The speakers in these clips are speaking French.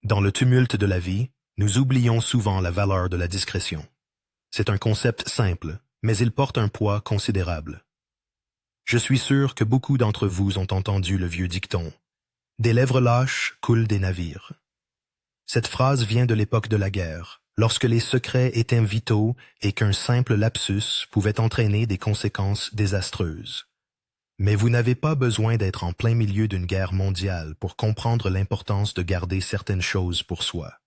Dans le tumulte de la vie, nous oublions souvent la valeur de la discrétion. C'est un concept simple, mais il porte un poids considérable. Je suis sûr que beaucoup d'entre vous ont entendu le vieux dicton « Des lèvres lâches coulent des navires ». Cette phrase vient de l'époque de la guerre, lorsque les secrets étaient vitaux et qu'un simple lapsus pouvait entraîner des conséquences désastreuses. Mais vous n'avez pas besoin d'être en plein milieu d'une guerre mondiale pour comprendre l'importance de garder certaines choses pour soi.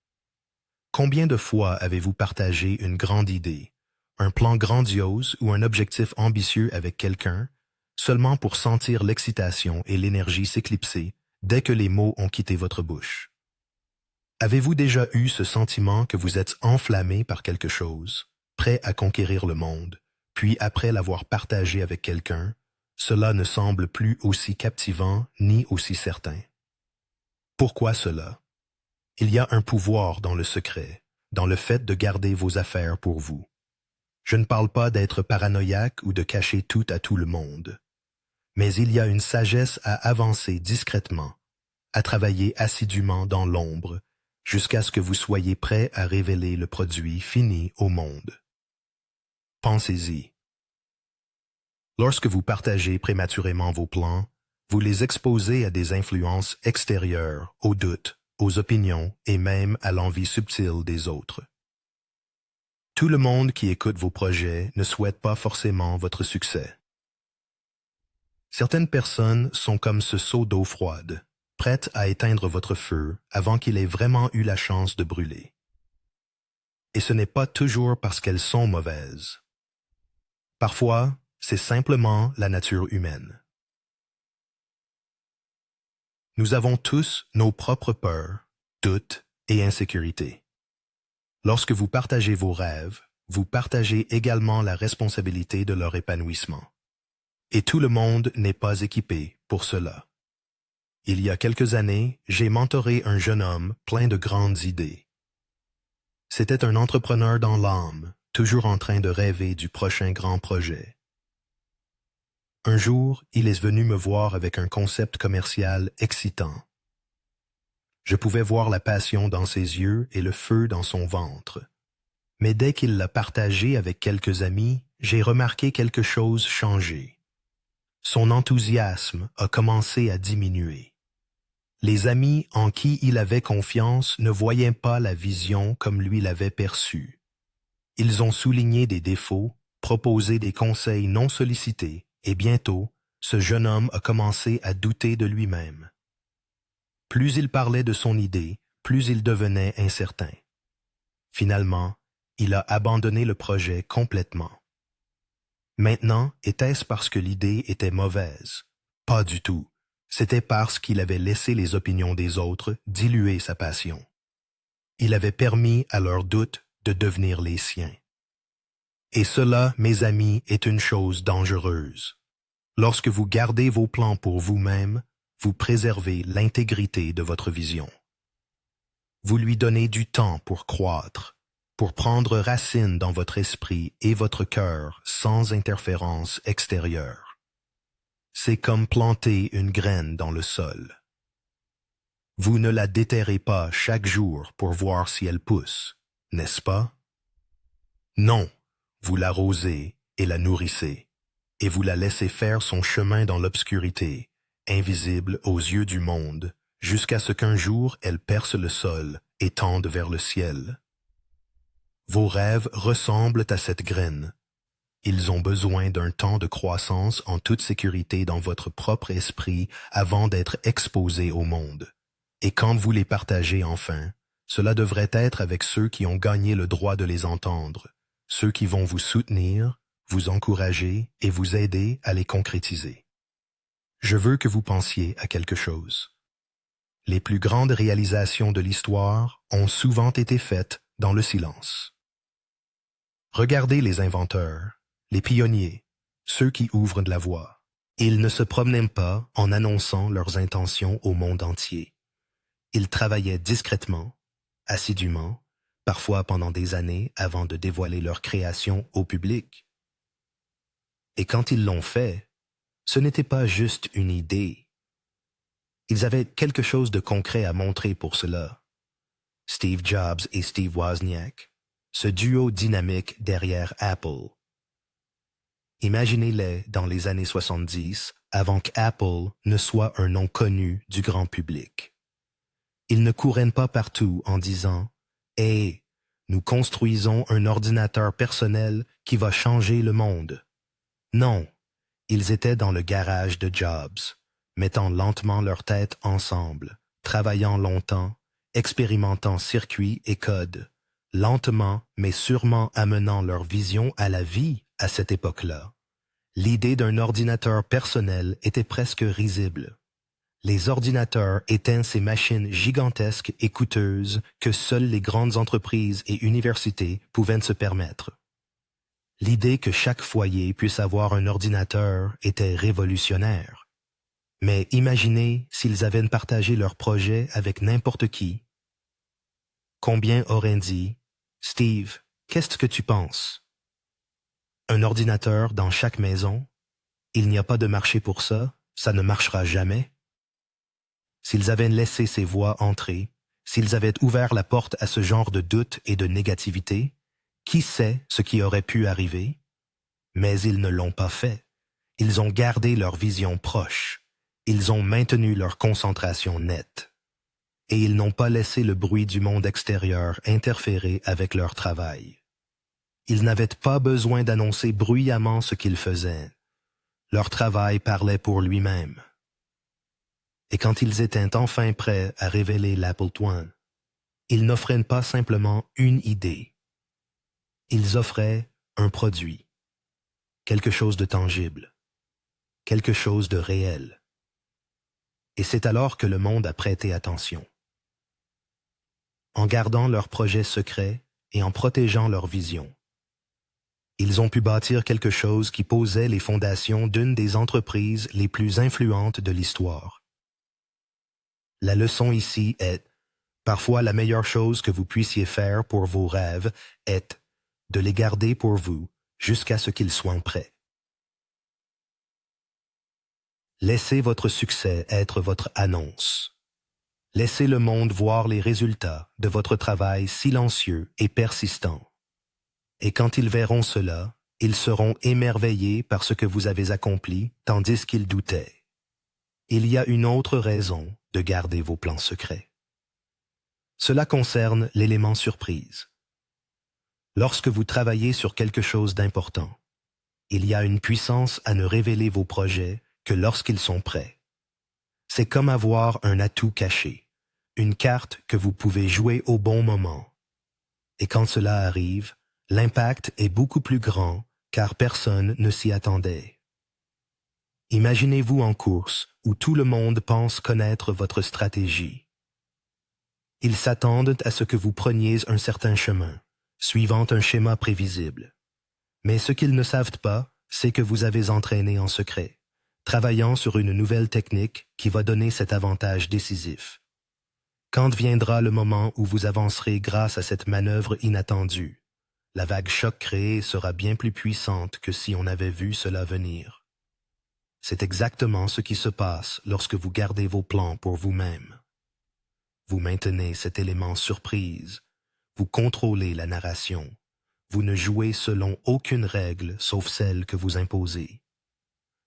Combien de fois avez-vous partagé une grande idée, un plan grandiose ou un objectif ambitieux avec quelqu'un, seulement pour sentir l'excitation et l'énergie s'éclipser dès que les mots ont quitté votre bouche? Avez-vous déjà eu ce sentiment que vous êtes enflammé par quelque chose, prêt à conquérir le monde, puis après l'avoir partagé avec quelqu'un, cela ne semble plus aussi captivant ni aussi certain? Pourquoi cela? Il y a un pouvoir dans le secret, dans le fait de garder vos affaires pour vous. Je ne parle pas d'être paranoïaque ou de cacher tout à tout le monde. Mais il y a une sagesse à avancer discrètement, à travailler assidûment dans l'ombre, jusqu'à ce que vous soyez prêt à révéler le produit fini au monde. Pensez-y. Lorsque vous partagez prématurément vos plans, vous les exposez à des influences extérieures, aux doutes, aux opinions et même à l'envie subtile des autres. Tout le monde qui écoute vos projets ne souhaite pas forcément votre succès. Certaines personnes sont comme ce seau d'eau froide, prêtes à éteindre votre feu avant qu'il ait vraiment eu la chance de brûler. Et ce n'est pas toujours parce qu'elles sont mauvaises. Parfois, c'est simplement la nature humaine. Nous avons tous nos propres peurs, doutes et insécurités. Lorsque vous partagez vos rêves, vous partagez également la responsabilité de leur épanouissement. Et tout le monde n'est pas équipé pour cela. Il y a quelques années, j'ai mentoré un jeune homme plein de grandes idées. C'était un entrepreneur dans l'âme, toujours en train de rêver du prochain grand projet. Un jour, il est venu me voir avec un concept commercial excitant. Je pouvais voir la passion dans ses yeux et le feu dans son ventre. Mais dès qu'il l'a partagé avec quelques amis, j'ai remarqué quelque chose changer. Son enthousiasme a commencé à diminuer. Les amis en qui il avait confiance ne voyaient pas la vision comme lui l'avait perçue. Ils ont souligné des défauts, proposé des conseils non sollicités, et bientôt, ce jeune homme a commencé à douter de lui-même. Plus il parlait de son idée, plus il devenait incertain. Finalement, il a abandonné le projet complètement. Maintenant, était-ce parce que l'idée était mauvaise? Pas du tout. C'était parce qu'il avait laissé les opinions des autres diluer sa passion. Il avait permis à leurs doutes de devenir les siens. Et cela, mes amis, est une chose dangereuse. Lorsque vous gardez vos plans pour vous-même, vous préservez l'intégrité de votre vision. Vous lui donnez du temps pour croître, pour prendre racine dans votre esprit et votre cœur sans interférence extérieure. C'est comme planter une graine dans le sol. Vous ne la déterrez pas chaque jour pour voir si elle pousse, n'est-ce pas? Non, vous l'arrosez et la nourrissez, et vous la laissez faire son chemin dans l'obscurité, invisible aux yeux du monde, jusqu'à ce qu'un jour elle perce le sol et tende vers le ciel. Vos rêves ressemblent à cette graine. Ils ont besoin d'un temps de croissance en toute sécurité dans votre propre esprit avant d'être exposés au monde. Et quand vous les partagez enfin, cela devrait être avec ceux qui ont gagné le droit de les entendre, ceux qui vont vous soutenir, vous encourager et vous aider à les concrétiser. Je veux que vous pensiez à quelque chose. Les plus grandes réalisations de l'histoire ont souvent été faites dans le silence. Regardez les inventeurs, les pionniers, ceux qui ouvrent de la voie. Ils ne se promenaient pas en annonçant leurs intentions au monde entier. Ils travaillaient discrètement, assidûment, parfois pendant des années avant de dévoiler leur création au public. Et quand ils l'ont fait, ce n'était pas juste une idée. Ils avaient quelque chose de concret à montrer pour cela. Steve Jobs et Steve Wozniak, ce duo dynamique derrière Apple. Imaginez-les dans les années 70, avant qu'Apple ne soit un nom connu du grand public. Ils ne couraient pas partout en disant « Hey, nous construisons un ordinateur personnel qui va changer le monde. » Non, ils étaient dans le garage de Jobs, mettant lentement leurs têtes ensemble, travaillant longtemps, expérimentant circuits et codes, lentement mais sûrement amenant leur vision à la vie à cette époque-là. L'idée d'un ordinateur personnel était presque risible. Les ordinateurs étaient ces machines gigantesques et coûteuses que seules les grandes entreprises et universités pouvaient se permettre. L'idée que chaque foyer puisse avoir un ordinateur était révolutionnaire. Mais imaginez s'ils avaient partagé leur projet avec n'importe qui. Combien auraient dit « Steve, qu'est-ce que tu penses? » Un ordinateur dans chaque maison? Il n'y a pas de marché pour ça, ça ne marchera jamais. S'ils avaient laissé ces voix entrer, s'ils avaient ouvert la porte à ce genre de doute et de négativité, qui sait ce qui aurait pu arriver? Mais ils ne l'ont pas fait. Ils ont gardé leur vision proche. Ils ont maintenu leur concentration nette. Et ils n'ont pas laissé le bruit du monde extérieur interférer avec leur travail. Ils n'avaient pas besoin d'annoncer bruyamment ce qu'ils faisaient. Leur travail parlait pour lui-même. Et quand ils étaient enfin prêts à révéler l'Apple II, ils n'offraient pas simplement une idée. Ils offraient un produit, quelque chose de tangible, quelque chose de réel. Et c'est alors que le monde a prêté attention. En gardant leur projet secret et en protégeant leur vision, ils ont pu bâtir quelque chose qui posait les fondations d'une des entreprises les plus influentes de l'histoire. La leçon ici est, parfois la meilleure chose que vous puissiez faire pour vos rêves est de les garder pour vous jusqu'à ce qu'ils soient prêts. Laissez votre succès être votre annonce. Laissez le monde voir les résultats de votre travail silencieux et persistant. Et quand ils verront cela, ils seront émerveillés par ce que vous avez accompli, tandis qu'ils doutaient. Il y a une autre raison de garder vos plans secrets. Cela concerne l'élément surprise. Lorsque vous travaillez sur quelque chose d'important, il y a une puissance à ne révéler vos projets que lorsqu'ils sont prêts. C'est comme avoir un atout caché, une carte que vous pouvez jouer au bon moment. Et quand cela arrive, l'impact est beaucoup plus grand car personne ne s'y attendait. Imaginez-vous en course où tout le monde pense connaître votre stratégie. Ils s'attendent à ce que vous preniez un certain chemin, suivant un schéma prévisible. Mais ce qu'ils ne savent pas, c'est que vous avez entraîné en secret, travaillant sur une nouvelle technique qui va donner cet avantage décisif. Quand viendra le moment où vous avancerez grâce à cette manœuvre inattendue, la vague choc créée sera bien plus puissante que si on avait vu cela venir. C'est exactement ce qui se passe lorsque vous gardez vos plans pour vous-même. Vous maintenez cet élément surprise, vous contrôlez la narration, vous ne jouez selon aucune règle sauf celle que vous imposez.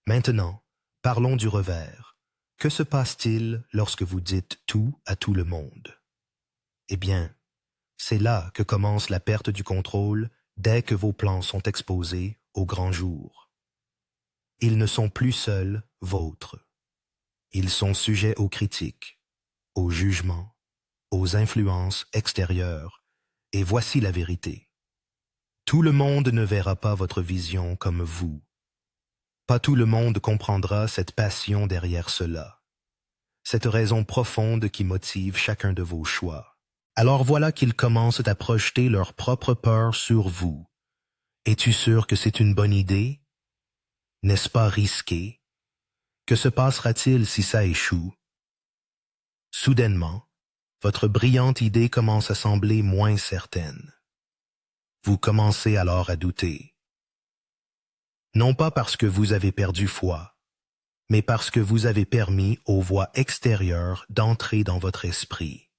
Maintenant, parlons du revers. Que se passe-t-il lorsque vous dites tout à tout le monde? Eh bien, c'est là que commence la perte du contrôle dès que vos plans sont exposés au grand jour. Ils ne sont plus seuls vôtres. Ils sont sujets aux critiques, aux jugements, aux influences extérieures, et voici la vérité. Tout le monde ne verra pas votre vision comme vous. Pas tout le monde comprendra cette passion derrière cela, cette raison profonde qui motive chacun de vos choix. Alors voilà qu'ils commencent à projeter leur propre peur sur vous. Es-tu sûr que c'est une bonne idée? N'est-ce pas risqué? Que se passera-t-il si ça échoue? Soudainement, votre brillante idée commence à sembler moins certaine. Vous commencez alors à douter. Non pas parce que vous avez perdu foi, mais parce que vous avez permis aux voix extérieures d'entrer dans votre esprit.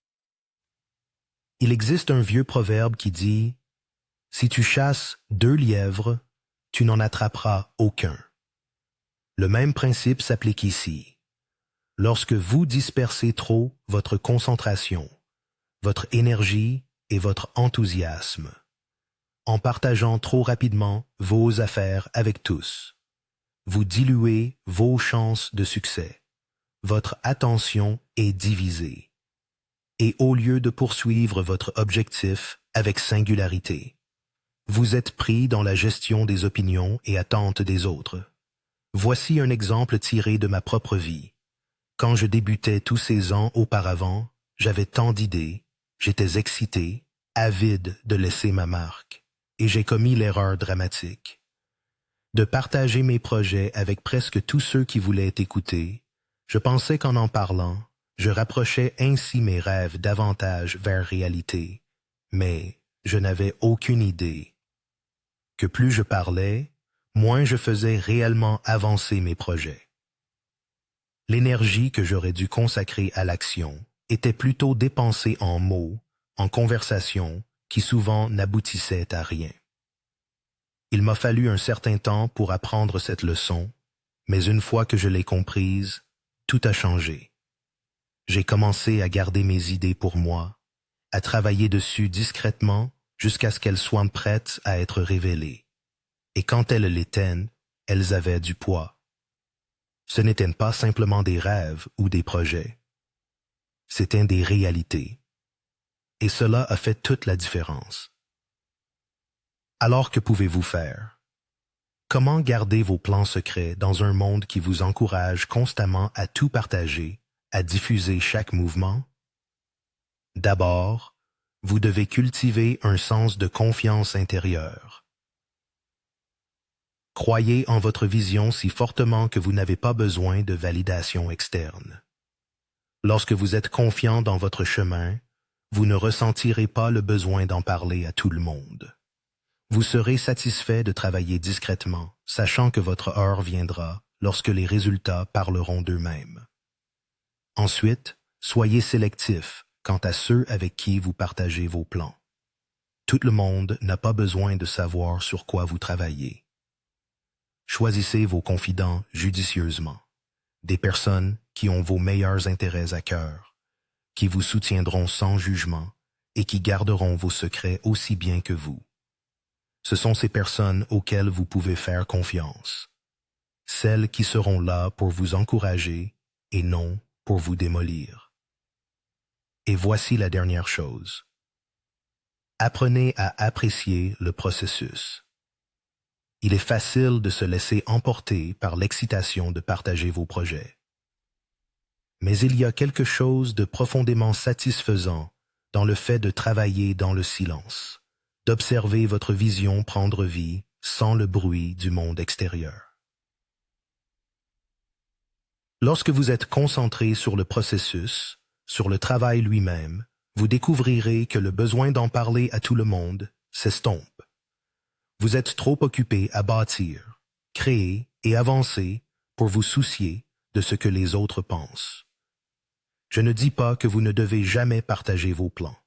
Il existe un vieux proverbe qui dit « Si tu chasses 2 lièvres, tu n'en attraperas aucun. » Le même principe s'applique ici. Lorsque vous dispersez trop votre concentration, votre énergie et votre enthousiasme, en partageant trop rapidement vos affaires avec tous, vous diluez vos chances de succès. Votre attention est divisée. Et au lieu de poursuivre votre objectif avec singularité, vous êtes pris dans la gestion des opinions et attentes des autres. Voici un exemple tiré de ma propre vie. Quand je débutais tous ces ans auparavant, j'avais tant d'idées, j'étais excité, avide de laisser ma marque, et j'ai commis l'erreur dramatique de partager mes projets avec presque tous ceux qui voulaient écouter. Je pensais qu'en en parlant, je rapprochais ainsi mes rêves davantage vers réalité, mais je n'avais aucune idée que plus je parlais, moins je faisais réellement avancer mes projets. L'énergie que j'aurais dû consacrer à l'action était plutôt dépensée en mots, en conversations, qui souvent n'aboutissaient à rien. Il m'a fallu un certain temps pour apprendre cette leçon, mais une fois que je l'ai comprise, tout a changé. J'ai commencé à garder mes idées pour moi, à travailler dessus discrètement jusqu'à ce qu'elles soient prêtes à être révélées. Et quand elles l'étaient, elles avaient du poids. Ce n'étaient pas simplement des rêves ou des projets. C'étaient des réalités. Et cela a fait toute la différence. Alors que pouvez-vous faire? Comment garder vos plans secrets dans un monde qui vous encourage constamment à tout partager, à diffuser chaque mouvement? D'abord, vous devez cultiver un sens de confiance intérieure. Croyez en votre vision si fortement que vous n'avez pas besoin de validation externe. Lorsque vous êtes confiant dans votre chemin, vous ne ressentirez pas le besoin d'en parler à tout le monde. Vous serez satisfait de travailler discrètement, sachant que votre heure viendra lorsque les résultats parleront d'eux-mêmes. Ensuite, soyez sélectif quant à ceux avec qui vous partagez vos plans. Tout le monde n'a pas besoin de savoir sur quoi vous travaillez. Choisissez vos confidents judicieusement, des personnes qui ont vos meilleurs intérêts à cœur, qui vous soutiendront sans jugement et qui garderont vos secrets aussi bien que vous. Ce sont ces personnes auxquelles vous pouvez faire confiance, celles qui seront là pour vous encourager et non pour vous démolir. Et voici la dernière chose. Apprenez à apprécier le processus. Il est facile de se laisser emporter par l'excitation de partager vos projets. Mais il y a quelque chose de profondément satisfaisant dans le fait de travailler dans le silence, d'observer votre vision prendre vie sans le bruit du monde extérieur. Lorsque vous êtes concentré sur le processus, sur le travail lui-même, vous découvrirez que le besoin d'en parler à tout le monde s'estompe. Vous êtes trop occupé à bâtir, créer et avancer pour vous soucier de ce que les autres pensent. Je ne dis pas que vous ne devez jamais partager vos plans.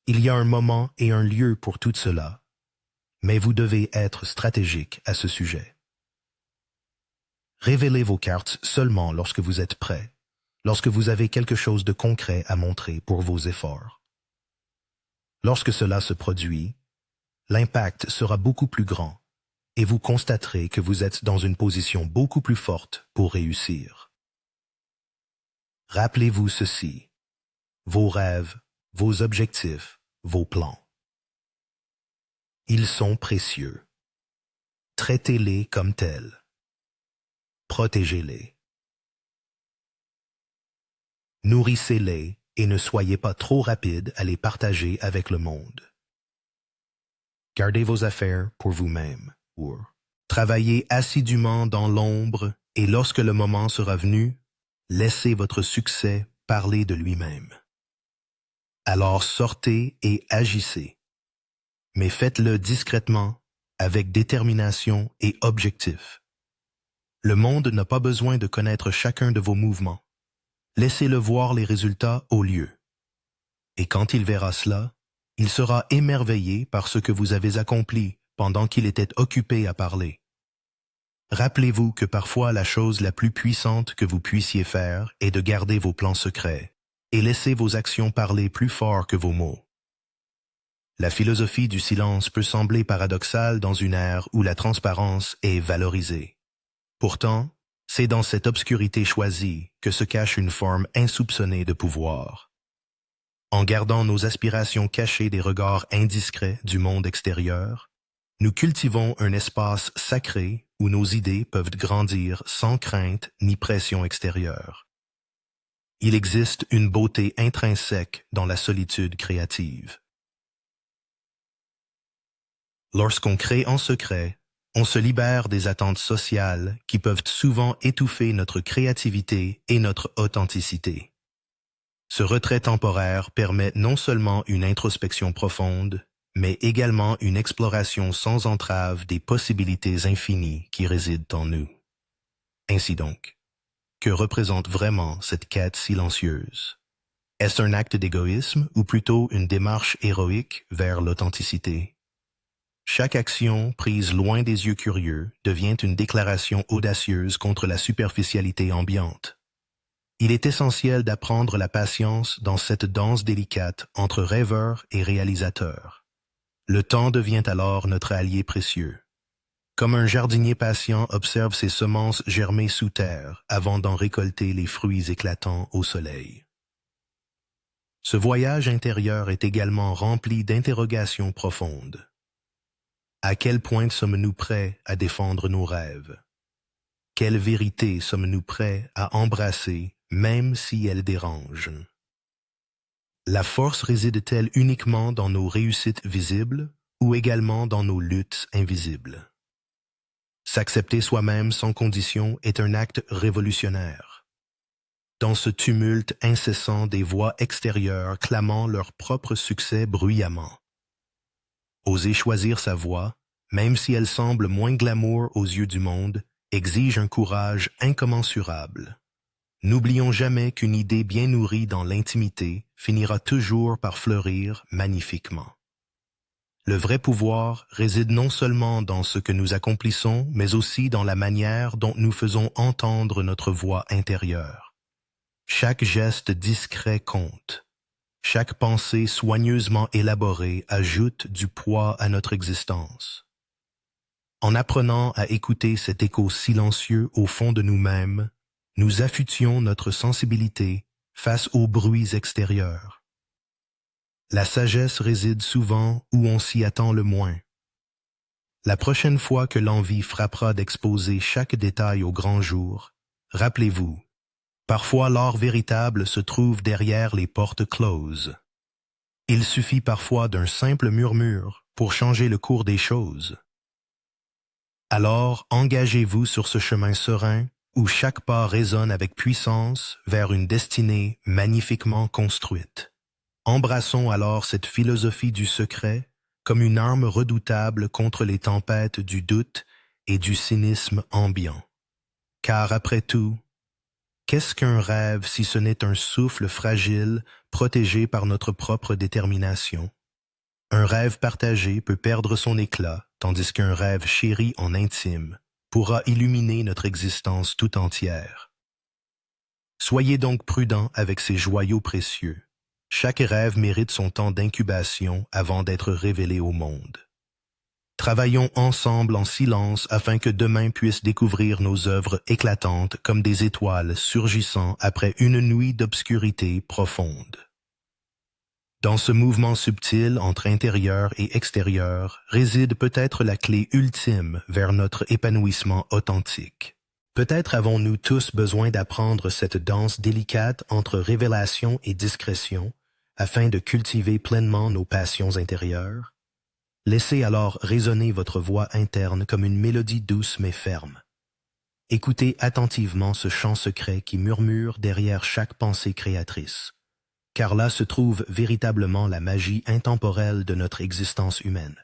Il y a un moment et un lieu pour tout cela, mais vous devez être stratégique à ce sujet. Révélez vos cartes seulement lorsque vous êtes prêt, lorsque vous avez quelque chose de concret à montrer pour vos efforts. Lorsque cela se produit, l'impact sera beaucoup plus grand et vous constaterez que vous êtes dans une position beaucoup plus forte pour réussir. Rappelez-vous ceci, vos rêves, vos objectifs, vos plans. Ils sont précieux. Traitez-les comme tels. Protégez-les. Nourrissez-les et ne soyez pas trop rapide à les partager avec le monde. Gardez vos affaires pour vous-même. Travaillez assidûment dans l'ombre et lorsque le moment sera venu, laissez votre succès parler de lui-même. Alors sortez et agissez, mais faites-le discrètement, avec détermination et objectif. Le monde n'a pas besoin de connaître chacun de vos mouvements. Laissez-le voir les résultats au lieu. Et quand il verra cela, il sera émerveillé par ce que vous avez accompli pendant qu'il était occupé à parler. Rappelez-vous que parfois la chose la plus puissante que vous puissiez faire est de garder vos plans secrets et laisser vos actions parler plus fort que vos mots. La philosophie du silence peut sembler paradoxale dans une ère où la transparence est valorisée. Pourtant, c'est dans cette obscurité choisie que se cache une forme insoupçonnée de pouvoir. En gardant nos aspirations cachées des regards indiscrets du monde extérieur, nous cultivons un espace sacré où nos idées peuvent grandir sans crainte ni pression extérieure. Il existe une beauté intrinsèque dans la solitude créative. Lorsqu'on crée en secret, on se libère des attentes sociales qui peuvent souvent étouffer notre créativité et notre authenticité. Ce retrait temporaire permet non seulement une introspection profonde, mais également une exploration sans entrave des possibilités infinies qui résident en nous. Ainsi donc, que représente vraiment cette quête silencieuse? Est-ce un acte d'égoïsme ou plutôt une démarche héroïque vers l'authenticité? Chaque action prise loin des yeux curieux devient une déclaration audacieuse contre la superficialité ambiante. Il est essentiel d'apprendre la patience dans cette danse délicate entre rêveur et réalisateur. Le temps devient alors notre allié précieux. Comme un jardinier patient observe ses semences germer sous terre avant d'en récolter les fruits éclatants au soleil. Ce voyage intérieur est également rempli d'interrogations profondes. À quel point sommes-nous prêts à défendre nos rêves? Quelle vérité sommes-nous prêts à embrasser, même si elle dérange? La force réside-t-elle uniquement dans nos réussites visibles ou également dans nos luttes invisibles? S'accepter soi-même sans condition est un acte révolutionnaire. Dans ce tumulte incessant des voix extérieures clamant leur propre succès bruyamment. Oser choisir sa voie, même si elle semble moins glamour aux yeux du monde, exige un courage incommensurable. N'oublions jamais qu'une idée bien nourrie dans l'intimité finira toujours par fleurir magnifiquement. Le vrai pouvoir réside non seulement dans ce que nous accomplissons, mais aussi dans la manière dont nous faisons entendre notre voix intérieure. Chaque geste discret compte. Chaque pensée soigneusement élaborée ajoute du poids à notre existence. En apprenant à écouter cet écho silencieux au fond de nous-mêmes, nous affûtions notre sensibilité face aux bruits extérieurs. La sagesse réside souvent où on s'y attend le moins. La prochaine fois que l'envie frappera d'exposer chaque détail au grand jour, rappelez-vous, parfois l'or véritable se trouve derrière les portes closes. Il suffit parfois d'un simple murmure pour changer le cours des choses. Alors engagez-vous sur ce chemin serein où chaque pas résonne avec puissance vers une destinée magnifiquement construite. Embrassons alors cette philosophie du secret comme une arme redoutable contre les tempêtes du doute et du cynisme ambiant. Car après tout, qu'est-ce qu'un rêve si ce n'est un souffle fragile protégé par notre propre détermination? Un rêve partagé peut perdre son éclat, tandis qu'un rêve chéri en intime pourra illuminer notre existence tout entière. Soyez donc prudents avec ces joyaux précieux. Chaque rêve mérite son temps d'incubation avant d'être révélé au monde. Travaillons ensemble en silence afin que demain puisse découvrir nos œuvres éclatantes comme des étoiles surgissant après une nuit d'obscurité profonde. Dans ce mouvement subtil entre intérieur et extérieur réside peut-être la clé ultime vers notre épanouissement authentique. Peut-être avons-nous tous besoin d'apprendre cette danse délicate entre révélation et discrétion afin de cultiver pleinement nos passions intérieures. Laissez alors résonner votre voix interne comme une mélodie douce mais ferme. Écoutez attentivement ce chant secret qui murmure derrière chaque pensée créatrice. Car là se trouve véritablement la magie intemporelle de notre existence humaine.